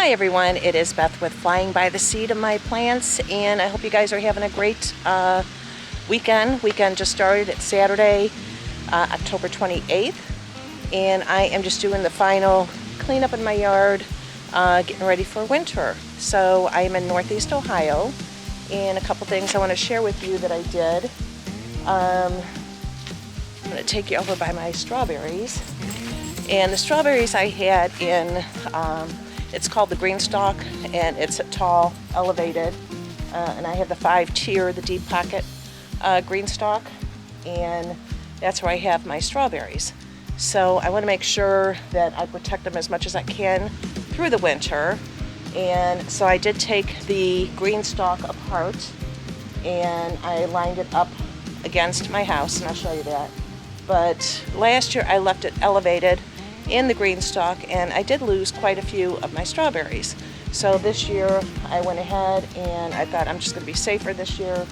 Hi everyone, it is Beth with Flying by the Seed of My Plants, and I hope you guys are having a great weekend. Weekend just started. It's Saturday, October 28th, and I am just doing the final cleanup in my yard, getting ready for winter. So I am in Northeast Ohio, and a couple things I want to share with you that I did. I'm going to take you over by my strawberries, and the strawberries I had in it's called the greenstalk, and it's a tall, elevated, and I have the 5-tier, the deep pocket greenstalk, and that's where I have my strawberries. So I want to make sure that I protect them as much as I can through the winter. And so I did take the greenstalk apart, and I lined it up against my house, and I'll show you that. But last year I left it elevated in the greenstalk, and I did lose quite a few of my strawberries. So this year I went ahead and I thought I'm just going to be safer this year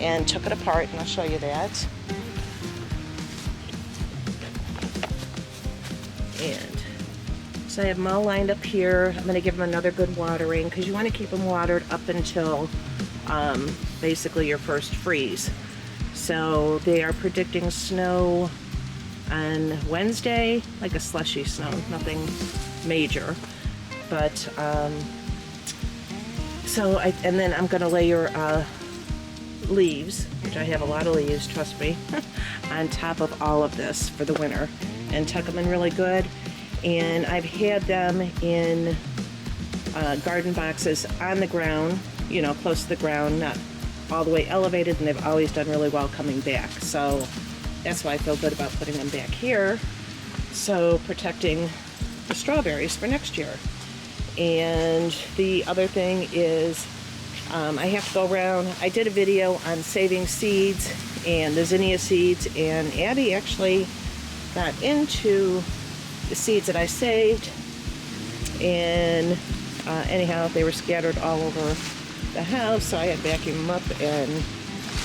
and took it apart, and I'll show you that. And so I have them all lined up here. I'm going to give them another good watering, because you want to keep them watered up until basically your first freeze. So they are predicting snow on Wednesday, like a slushy snow, nothing major. But and then I'm gonna layer leaves, which I have a lot of leaves, trust me, on top of all of this for the winter, and tuck them in really good. And I've had them in garden boxes on the ground, you know, close to the ground, not all the way elevated, and they've always done really well coming back. So that's why I feel good about putting them back here. So protecting the strawberries for next year. And the other thing is I have to go around. I did a video on saving seeds and the zinnia seeds, and Abby actually got into the seeds that I saved. And anyhow, they were scattered all over the house, so I had to vacuum them up, and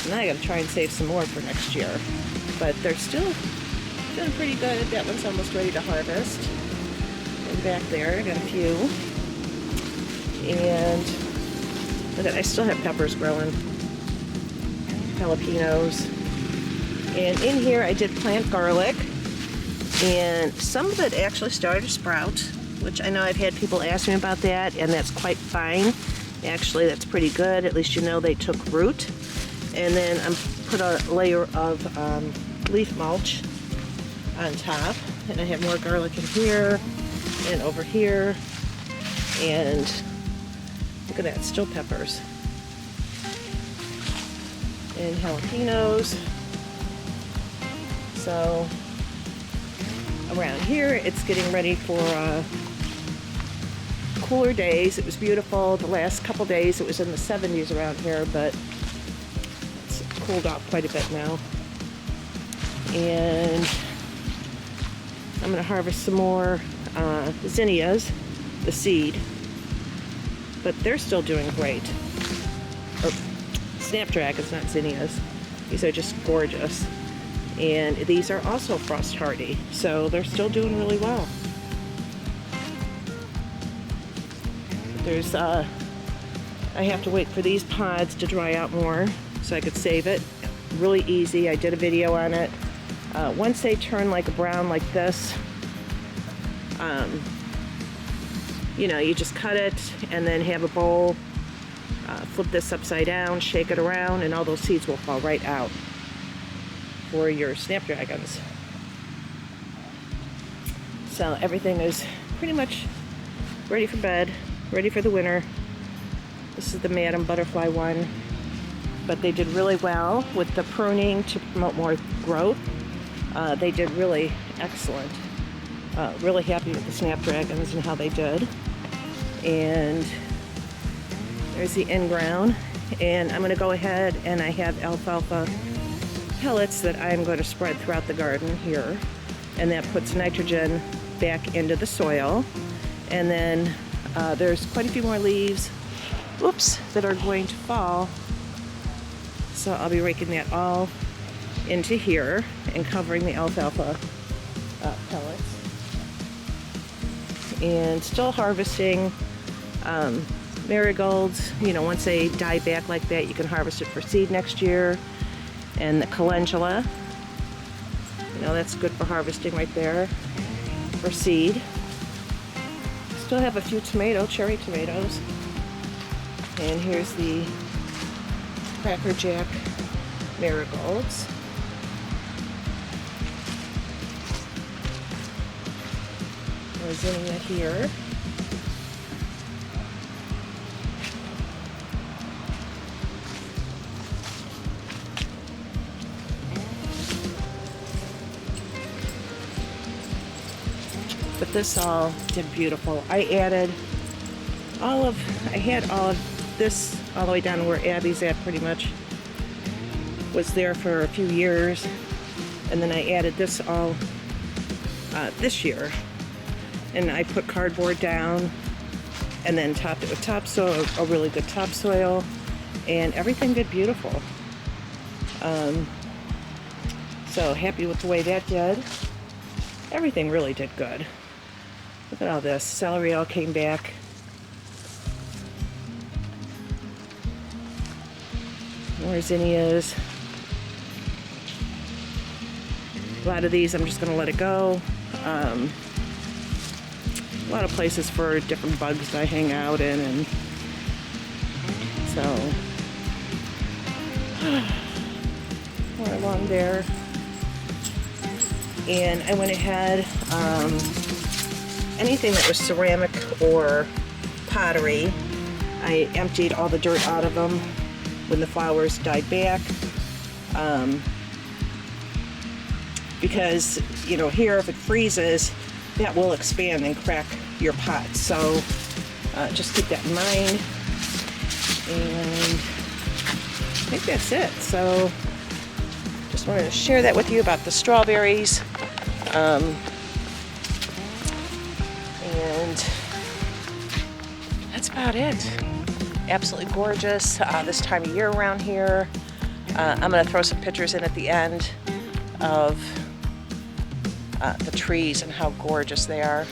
now I gotta try and save some more for next year. But they're still doing pretty good. That one's almost ready to harvest. And back there, I got a few. And look at, I still have peppers growing, jalapenos. And in here I did plant garlic, and some of it actually started to sprout, which I know I've had people ask me about that, and that's quite fine. Actually, that's pretty good. At least you know they took root. And then I'm put a layer of leaf mulch on top, and I have more garlic in here and over here, and look at that, still peppers and jalapenos. So around here it's getting ready for cooler days. It was beautiful the last couple days. It was in the 70s around here, but it's cooled off quite a bit now. And I'm going to harvest some more zinnias, the seed, but they're still doing great. Oh, snapdragons, not zinnias. These are just gorgeous. And these are also frost hardy, so they're still doing really well. There's I have to wait for these pods to dry out more so I could save it. Really easy. I did a video on it. Once they turn like a brown like this, you know, you just cut it and then have a bowl, flip this upside down, shake it around, and all those seeds will fall right out for your snapdragons. So everything is pretty much ready for bed, ready for the winter. This is the Madam Butterfly one, but they did really well with the pruning to promote more growth. They did really excellent. Really happy with the snapdragons and how they did. And there's the in-ground, and I'm going to go ahead, and I have alfalfa pellets that I'm going to spread throughout the garden here, and that puts nitrogen back into the soil. And then there's quite a few more leaves, that are going to fall, so I'll be raking that all into here and covering the alfalfa pellets. And still harvesting Marigolds, you know, once they die back like that, you can harvest it for seed next year. And the calendula, you know, that's good for harvesting right there for seed. Still have a few cherry tomatoes. And here's the Cracker Jack marigolds. Rosinha here. But this all did beautiful. I had all of this all the way down where Abby's at pretty much. Was there for a few years. And then I added this all this year. And I put cardboard down and then topped it with topsoil, a really good topsoil. And everything did beautiful. So happy with the way that did. Everything really did good. Look at all this. Celery all came back. More zinnias. A lot of these I'm just going to let it go. A lot of places for different bugs that I hang out in, and so more along there. And I went ahead, anything that was ceramic or pottery, I emptied all the dirt out of them when the flowers died back. Because, you know, here if it freezes, that will expand and crack your pot. So just keep that in mind. And I think that's it. So just wanted to share that with you about the strawberries. And that's about it. Absolutely gorgeous this time of year around here. I'm going to throw some pictures in at the end of the trees and how gorgeous they are.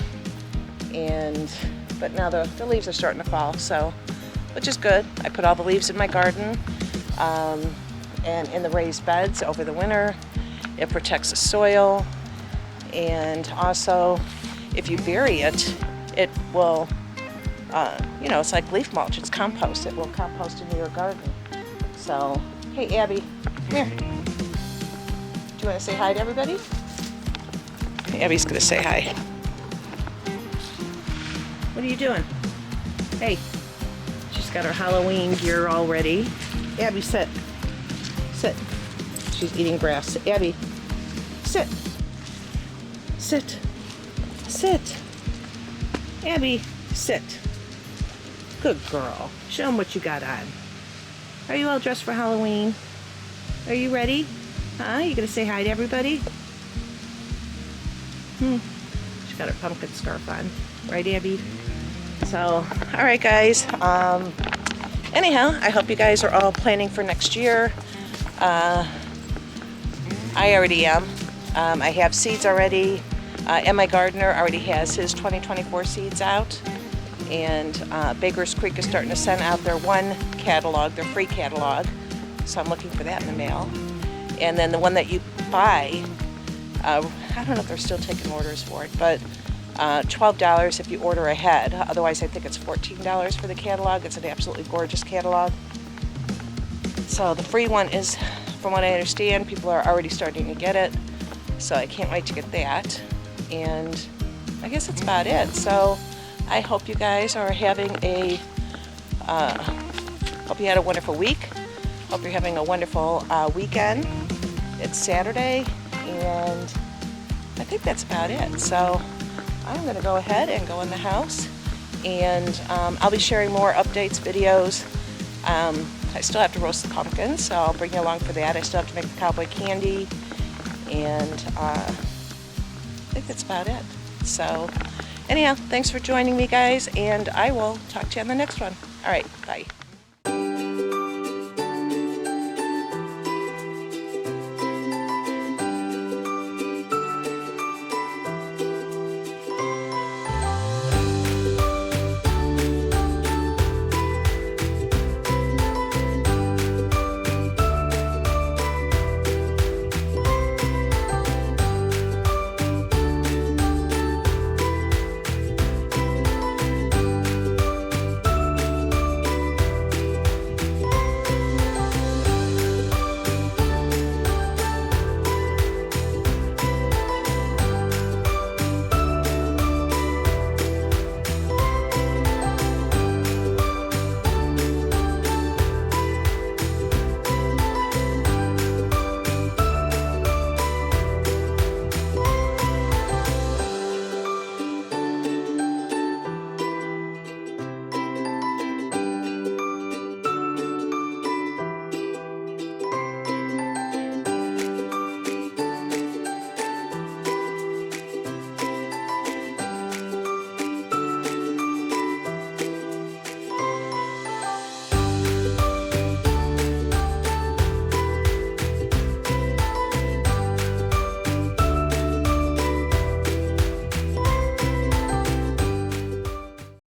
But now the leaves are starting to fall, so, which is good. I put all the leaves in my garden and in the raised beds over the winter. It protects the soil, and also if you bury it, it will, you know, it's like leaf mulch. It's compost. It will compost into your garden. So, hey Abby, come here. Do you want to say hi to everybody? Abby's going to say hi. What are you doing? Hey, she's got her Halloween gear all ready. Abby, sit. Sit. She's eating grass. Abby, sit. Sit. Sit. Abby, sit. Good girl. Show them what you got on. Are you all dressed for Halloween? Are you ready? Huh? You gonna say hi to everybody? She's got her pumpkin scarf on. Right, Abby? So, alright guys. Anyhow, I hope you guys are all planning for next year. I already am. I have seeds already. And my gardener already has his 2024 seeds out. And Baker's Creek is starting to send out their their free catalog. So I'm looking for that in the mail. And then the one that you buy, I don't know if they're still taking orders for it, but $12 if you order ahead. Otherwise, I think it's $14 for the catalog. It's an absolutely gorgeous catalog. So the free one is, from what I understand, people are already starting to get it. So I can't wait to get that. And I guess that's about it. So I hope you guys are having hope you had a wonderful week. Hope you're having a wonderful weekend. It's Saturday, and I think that's about it. So I'm going to go ahead and go in the house, and I'll be sharing more updates, videos. I still have to roast the pumpkins, so I'll bring you along for that. I still have to make the cowboy candy, and I think that's about it. So anyhow, thanks for joining me, guys, and I will talk to you on the next one. All right, bye.